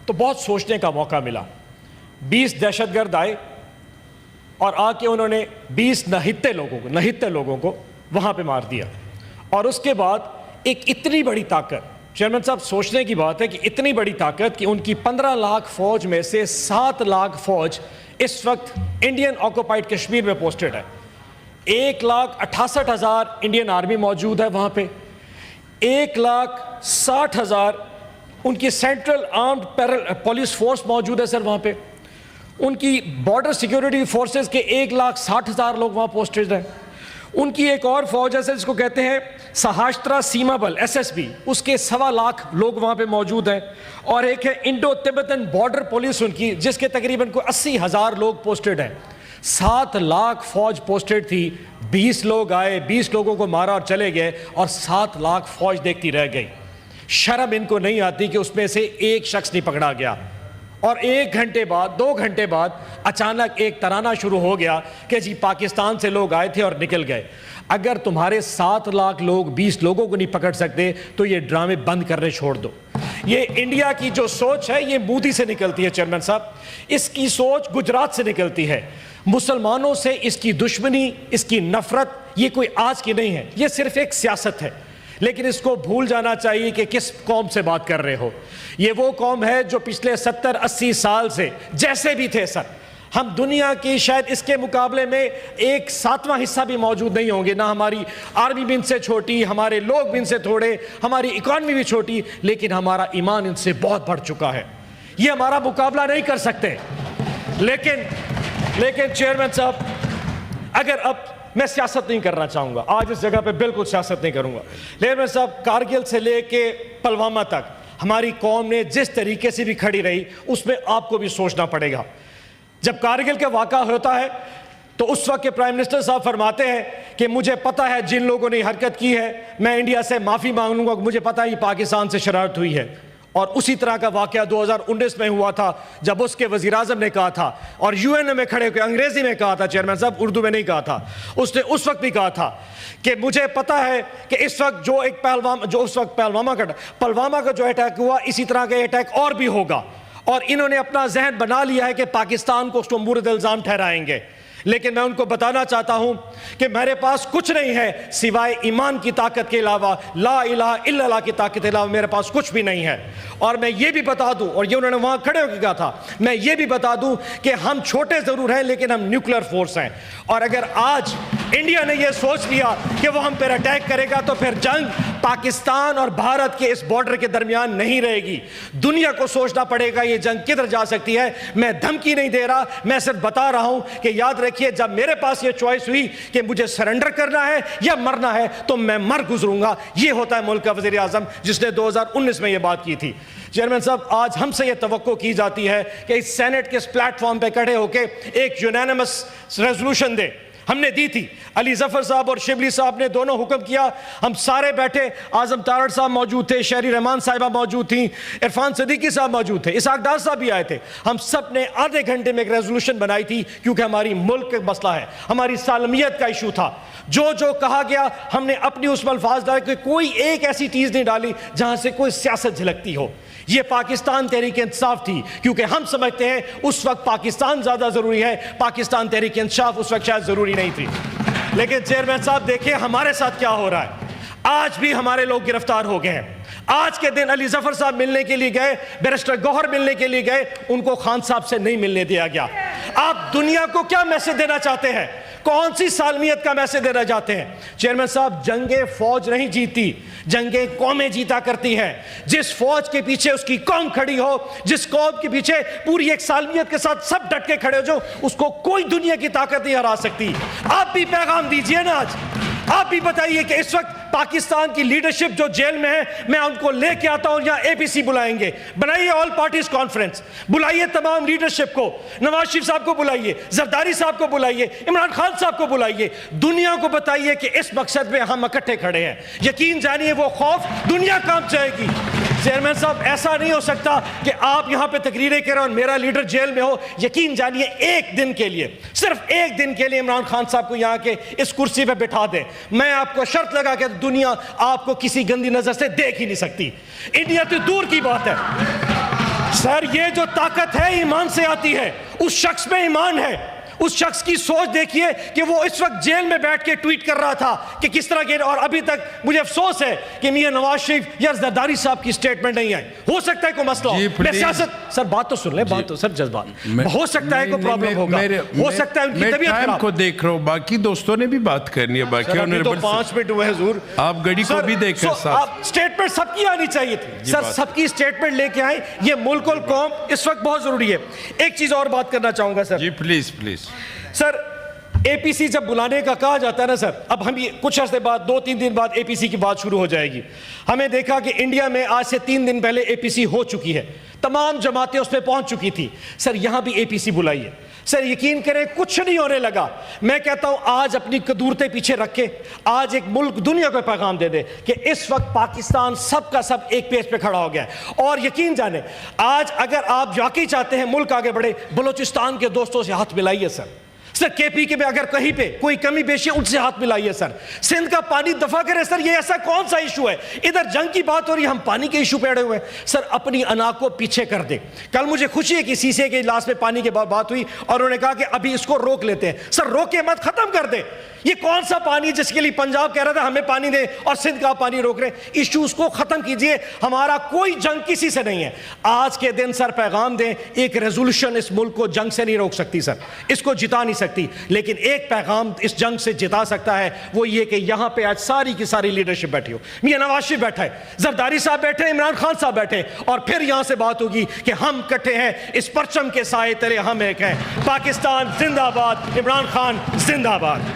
تو بہت سوچنے کا موقع ملا. 20 دہشت گرد آئے اور آ کے انہوں نے 20 نہتے لوگوں کو وہاں پہ مار دیا. اور اس کے بعد ایک اتنی بڑی طاقت، چیئرمین صاحب سوچنے کی بات ہے کہ اتنی بڑی طاقت کہ ان کی 15 لاکھ فوج میں سے 7 لاکھ فوج اس وقت انڈین آکوپائڈ کشمیر میں پوسٹڈ ہے. 1,68,000 انڈین آرمی موجود ہے وہاں پہ. 1,60,000 ان کی سینٹرل آرمڈ پولیس فورس موجود ہے سر وہاں پہ. ان کی بارڈر سیکیورٹی فورسز کے 1,60,000 لوگ وہاں پوسٹڈ ہیں. ان کی ایک اور فوج ہے جس کو کہتے ہیں سہاشترا سیما بل SSB، اس کے 1.25 لاکھ لوگ وہاں پہ موجود ہیں. اور ایک ہے انڈو تبتن بارڈر پولیس ان کی، جس کے تقریباً کوئی 80,000 لوگ پوسٹڈ ہیں. 7 لاکھ فوج پوسٹڈ تھی. 20 لوگ آئے، 20 لوگوں کو مارا اور چلے گئے، اور 7 لاکھ فوج دیکھتی رہ گئی. شرم ان کو نہیں آتی کہ اس میں سے ایک شخص نہیں پکڑا گیا. اور 1 گھنٹے بعد 2 گھنٹے بعد اچانک ایک ترانہ شروع ہو گیا کہ جی پاکستان سے لوگ آئے تھے اور نکل گئے. اگر تمہارے 7 لاکھ لوگ 20 لوگوں کو نہیں پکڑ سکتے تو یہ ڈرامے بند کرنے چھوڑ دو. یہ انڈیا کی جو سوچ ہے یہ مودی سے نکلتی ہے چیئرمین صاحب. اس کی سوچ گجرات سے نکلتی ہے. مسلمانوں سے اس کی دشمنی، اس کی نفرت یہ کوئی آج کی نہیں ہے، یہ صرف ایک سیاست ہے. لیکن اس کو بھول جانا چاہیے کہ کس قوم سے بات کر رہے ہو. یہ وہ قوم ہے جو پچھلے 70-80 سال سے جیسے بھی تھے سر، ہم دنیا کی شاید اس کے مقابلے میں 1/7واں حصہ بھی موجود نہیں ہوں گے. نہ ہماری آرمی بھی ان سے چھوٹی، ہمارے لوگ بھی ان سے تھوڑے، ہماری اکانومی بھی چھوٹی، لیکن ہمارا ایمان ان سے بہت بڑھ چکا ہے. یہ ہمارا مقابلہ نہیں کر سکتے. لیکن چیئرمین صاحب، اگر اب میں سیاست نہیں کرنا چاہوں گا، آج اس جگہ پہ بالکل سیاست نہیں کروں گا، لیکن صاحب کارگل سے لے کے پلوامہ تک ہماری قوم نے جس طریقے سے بھی کھڑی رہی، اس میں آپ کو بھی سوچنا پڑے گا. جب کارگل کا واقعہ ہوتا ہے تو اس وقت کے پرائم منسٹر صاحب فرماتے ہیں کہ مجھے پتا ہے جن لوگوں نے حرکت کی ہے میں انڈیا سے معافی مانگ لوں گا، مجھے پتا ہے یہ پاکستان سے شرارت ہوئی ہے. اور اسی طرح کا واقعہ 2019 میں ہوا تھا جب اس کے وزیر اعظم نے کہا تھا، اور UN میں کھڑے ہو کے انگریزی میں کہا تھا چیئرمین صاحب، اردو میں نہیں کہا تھا. اس نے اس وقت بھی کہا تھا کہ مجھے پتا ہے کہ اس وقت پلوامہ کا جو اٹیک ہوا، اسی طرح کا اٹیک اور بھی ہوگا. اور انہوں نے اپنا ذہن بنا لیا ہے کہ پاکستان کو اس کو مورد الزام ٹھہرائیں گے. لیکن میں ان کو بتانا چاہتا ہوں کہ میرے پاس کچھ نہیں ہے سوائے ایمان کی طاقت کے علاوہ، لا الہ الا اللہ کی طاقت کے علاوہ میرے پاس کچھ بھی نہیں ہے. اور میں یہ بھی بتا دوں، اور یہ انہوں نے وہاں کھڑے ہو کے کہا تھا، میں یہ بھی بتا دوں کہ ہم چھوٹے ضرور ہیں لیکن ہم نیوکلیر فورس ہیں. اور اگر آج انڈیا نے یہ سوچ لیا کہ وہ ہم پر اٹیک کرے گا تو پھر جنگ پاکستان اور بھارت کے اس بارڈر کے درمیان نہیں رہے گی. دنیا کو سوچنا پڑے گا یہ جنگ کدھر جا سکتی ہے. میں دھمکی نہیں دے رہا، میں صرف بتا رہا ہوں کہ یاد رکھیے جب میرے پاس یہ چوائس ہوئی کہ مجھے سرنڈر کرنا ہے یا مرنا ہے تو میں مر گزروں گا. یہ ہوتا ہے ملک کا وزیر اعظم جس نے 2019 میں یہ بات کی تھی. چیئرمین صاحب، آج ہم سے یہ توقع کی جاتی ہے کہ اس سینٹ کے اس پلیٹ فارم پہ کھڑے ہو کے ایک یونینمس ریزولوشن دے. ہم نے دی تھی، علی ظفر صاحب اور شبلی صاحب نے دونوں حکم کیا، ہم سارے بیٹھے، اعظم تارڑ صاحب موجود تھے، شہری رحمان صاحبہ موجود تھیں، عرفان صدیقی صاحب موجود تھے، اسحاق ڈار صاحب بھی آئے تھے. ہم سب نے آدھے گھنٹے میں ایک ریزولوشن بنائی تھی کیونکہ ہماری ملک کا مسئلہ ہے، ہماری سالمیت کا ایشو تھا. جو کہا گیا ہم نے اپنی اس میں الفاظ ڈالے کہ کوئی ایک ایسی چیز نہیں ڈالی جہاں سے کوئی سیاست جھلکتی ہو. یہ پاکستان تحریک انصاف تھی کیونکہ ہم سمجھتے ہیں اس وقت پاکستان زیادہ ضروری ہے، پاکستان تحریک انصاف اس وقت شاید ضروری نہیں تھی. لیکن چیئرمین صاحب دیکھیں ہمارے ساتھ کیا ہو رہا ہے. آج بھی ہمارے لوگ گرفتار ہو گئے ہیں. آج کے دن علی ظفر صاحب ملنے کے لیے گئے، بیرسٹر گوہر ملنے کے لیے گئے، ان کو خان صاحب سے نہیں ملنے دیا گیا. آپ دنیا کو کیا میسج دینا چاہتے ہیں؟ کون سی سالمیت کا میسج دینا چاہتے ہیں؟ چیئرمین صاحب، جنگیں فوج نہیں جیتی، جنگیں قومیں جیتا کرتی ہیں. جس فوج کے پیچھے اس کی قوم کھڑی ہو، جس قوم کے پیچھے پوری ایک سالمیت کے ساتھ سب ڈٹ کے کھڑے ہو جو، اس کو کوئی دنیا کی طاقت نہیں ہرا سکتی. آپ بھی پیغام دیجئے نا. آج آپ بھی بتائیے کہ اس وقت پاکستان کی لیڈرشپ جو جیل میں ہے، میں ان کو لے کے آتا ہوں، یہاں APC بلائیں گے، بنائیے آل پارٹیز کانفرنس، بلائیے تمام لیڈرشپ کو، نواز شریف صاحب کو بلائیے، زرداری صاحب کو بلائیے، عمران خان صاحب کو بلائیے، دنیا کو بتائیے کہ اس مقصد میں ہم اکٹھے کھڑے ہیں. یقین جانیے وہ خوف دنیا کام جائے گی. چیئرمین صاحب، ایسا نہیں ہو سکتا کہ آپ یہاں پہ تقریریں کریں اور میرا لیڈر جیل میں ہو. یقین جانیے ایک دن کے لیے، صرف ایک دن کے لیے عمران خان صاحب کو یہاں کے اس کرسی پہ بٹھا دیں، میں آپ کو شرط لگا کہ دنیا آپ کو کسی گندی نظر سے دیکھ ہی نہیں سکتی. انڈیا تو دور کی بات ہے. سر یہ جو طاقت ہے ایمان سے آتی ہے, اس شخص میں ایمان ہے. اس شخص کی سوچ دیکھیے کہ وہ اس وقت جیل میں بیٹھ کے ٹویٹ کر رہا تھا کہ کس طرح کے, اور ابھی تک مجھے افسوس ہے کہ میاں نواز شریف یا زرداری صاحب کی سٹیٹمنٹ نہیں آئی. ہو سکتا ہے کوئی مسئلہ ہو, میں سیاست, سر بات تو سن لیں, بات تو سر جذبات, ہو سکتا ہے کوئی پرابلم ہوگا, ہو سکتا ہے ان کی طبیعت خراب. میں کو دیکھ رہا ہوں, باقی دوستوں نے بھی بات کرنی ہے, باقی ابھی تو 5 منٹ ہوئے حضور, آپ گڑی کو بھی دیکھیں ساتھ. سٹیٹمنٹ سب کی آنی چاہیے تھی سر, سب کی سٹیٹمنٹ لے کے آئیں, یہ ملک اور قوم اس وقت بہت ضروری ہے. ایک چیز اور بات کرنا چاہوں گا سر. جی پلیز پلیز سر, اے پی سی جب بلانے کا کہا جاتا ہے نا سر, اب ہم یہ کچھ عرصے بعد 2-3 دن بعد اے پی سی کی بات شروع ہو جائے گی. ہمیں دیکھا کہ انڈیا میں آج سے 3 دن پہلے اے پی سی ہو چکی ہے, تمام جماعتیں اس پہ پہنچ چکی تھی. سر یہاں بھی اے پی سی بلائی ہے. سر یقین کریں کچھ نہیں ہونے لگا. میں کہتا ہوں آج اپنی قدورتیں پیچھے رکھ کے آج ایک ملک دنیا کو پیغام دے دے کہ اس وقت پاکستان سب کا سب ایک پیج پہ کھڑا ہو گیا ہے. اور یقین جانیں آج اگر آپ واقعی چاہتے ہیں ملک آگے بڑھے, بلوچستان کے دوستوں سے ہاتھ ملائیے سر. سر کے پی کے میں اگر کہیں پہ کوئی کمی بیشی ان سے ہاتھ ملائیے سر. سندھ کا پانی دفع کرے سر, یہ ایسا کون سا ایشو ہے, ادھر جنگ کی بات ہو رہی ہے, ہم پانی کے ایشو پہ اڑے ہوئے ہیں. سر اپنی انا کو پیچھے کر دیں. کل مجھے خوشی ہے کہ سیسے کے اجلاس میں پانی کے بات ہوئی اور انہوں نے کہا کہ ابھی اس کو روک لیتے ہیں. سر روکے مت, ختم کر دیں. یہ کون سا پانی جس کے لیے پنجاب کہہ رہا تھا ہمیں پانی دیں اور سندھ کا پانی روک رہے ہیں. ایشوز کو ختم کیجئے, ہمارا کوئی جنگ کسی سے نہیں ہے. آج کے دن سر پیغام دیں, ایک ریزولوشن اس ملک کو جنگ سے نہیں روک سکتی سر, اس کو جتا نہیں سکتی, لیکن ایک پیغام اس جنگ سے جتا سکتا ہے, وہ یہ کہ یہاں پہ آج ساری کی ساری لیڈرشپ بیٹھی ہو. میاں نواز شریف بیٹھا ہے, زرداری صاحب بیٹھے, عمران خان صاحب بیٹھے, اور پھر یہاں سے بات ہوگی کہ ہم کٹھے ہیں اس پرچم کے سائے تلے, ہم ایک ہیں. پاکستان زندہ باد, عمران خان زندہ باد.